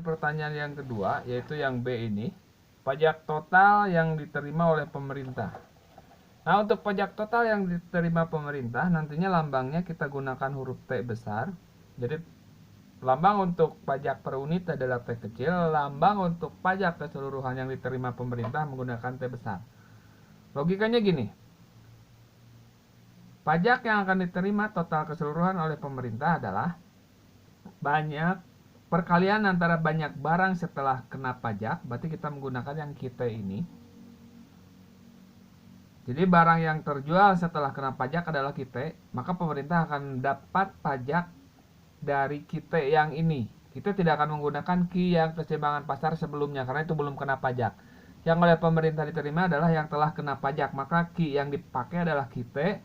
pertanyaan yang kedua, yaitu yang B ini. Pajak total yang diterima oleh pemerintah. Nah, untuk pajak total yang diterima pemerintah, nantinya lambangnya kita gunakan huruf T besar. Jadi, lambang untuk pajak per unit adalah T kecil, lambang untuk pajak keseluruhan yang diterima pemerintah menggunakan T besar. Logikanya gini. Pajak yang akan diterima total keseluruhan oleh pemerintah adalah banyak perkalian antara banyak barang setelah kena pajak, berarti kita menggunakan yang kita ini. Jadi barang yang terjual setelah kena pajak adalah kita, maka pemerintah akan dapat pajak dari kita yang ini. Kita tidak akan menggunakan Ki yang keseimbangan pasar sebelumnya, karena itu belum kena pajak. Yang oleh pemerintah diterima adalah yang telah kena pajak, maka Ki yang dipakai adalah kita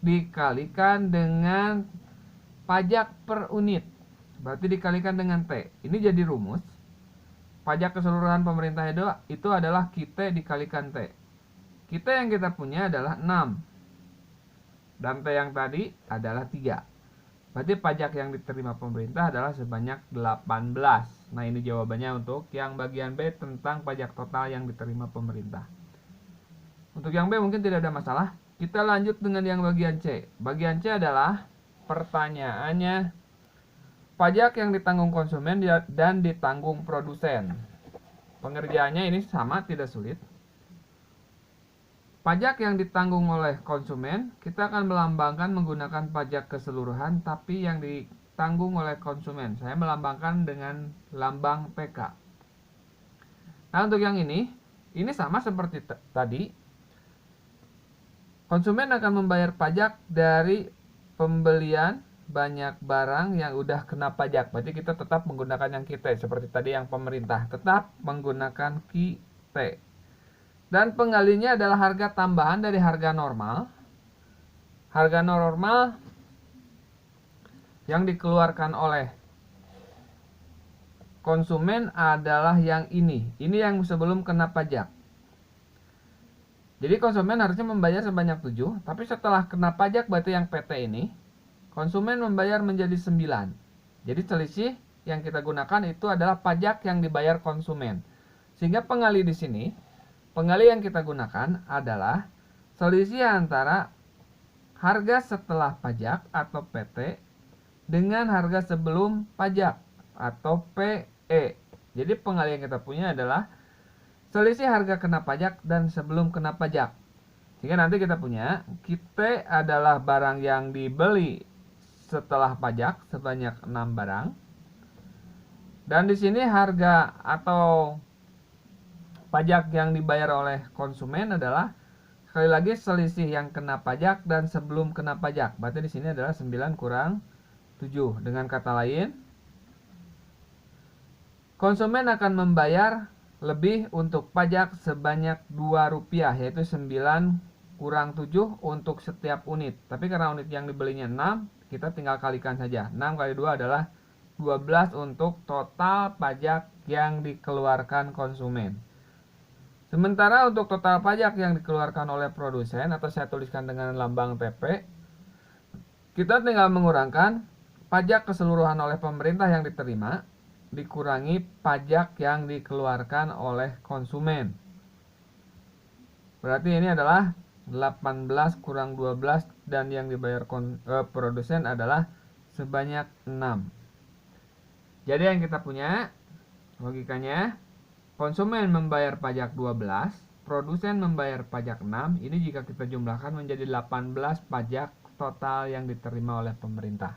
dikalikan dengan pajak per unit. Berarti dikalikan dengan T. Ini jadi rumus. Pajak keseluruhan pemerintah itu adalah kita dikalikan T. Kita yang kita punya adalah 6. Dan T yang tadi adalah 3. Berarti pajak yang diterima pemerintah adalah sebanyak 18. Nah, ini jawabannya untuk yang bagian B tentang pajak total yang diterima pemerintah. Untuk yang B mungkin tidak ada masalah. Kita lanjut dengan yang bagian C. Bagian C adalah pertanyaannya, pajak yang ditanggung konsumen dan ditanggung produsen. Pengerjaannya ini sama, tidak sulit. Pajak yang ditanggung oleh konsumen, kita akan melambangkan menggunakan pajak keseluruhan, tapi yang ditanggung oleh konsumen. Saya melambangkan dengan lambang PK. Nah, untuk yang ini sama seperti tadi. Konsumen akan membayar pajak dari pembelian banyak barang yang udah kena pajak. Berarti kita tetap menggunakan yang kita, seperti tadi yang pemerintah. Tetap menggunakan kita. Dan pengalinya adalah harga tambahan dari harga normal. Harga normal yang dikeluarkan oleh konsumen adalah yang ini. Ini yang sebelum kena pajak. Jadi konsumen harusnya membayar sebanyak 7. Tapi setelah kena pajak berarti yang PT ini, konsumen membayar menjadi 9. Jadi selisih yang kita gunakan itu adalah pajak yang dibayar konsumen. Sehingga pengali di sini, pengali yang kita gunakan adalah selisih antara harga setelah pajak atau PT dengan harga sebelum pajak atau PE. Jadi pengali yang kita punya adalah selisih harga kena pajak dan sebelum kena pajak. Sehingga nanti kita punya kita adalah barang yang dibeli setelah pajak sebanyak 6 barang. Dan di sini harga atau pajak yang dibayar oleh konsumen adalah sekali lagi selisih yang kena pajak dan sebelum kena pajak. Berarti di sini adalah 9 kurang 7. Dengan kata lain, konsumen akan membayar lebih untuk pajak sebanyak Rp2, yaitu 9 kurang 7 untuk setiap unit. Tapi karena unit yang dibelinya 6, kita tinggal kalikan saja. 6 kali 2 adalah 12 untuk total pajak yang dikeluarkan konsumen. Sementara untuk total pajak yang dikeluarkan oleh produsen, atau saya tuliskan dengan lambang TP, kita tinggal mengurangkan pajak keseluruhan oleh pemerintah yang diterima dikurangi pajak yang dikeluarkan oleh konsumen. Berarti ini adalah 18 kurang 12 dan yang dibayar produsen adalah sebanyak 6. Jadi yang kita punya logikanya, konsumen membayar pajak 12, produsen membayar pajak 6. Ini jika kita jumlahkan menjadi 18 pajak total yang diterima oleh pemerintah.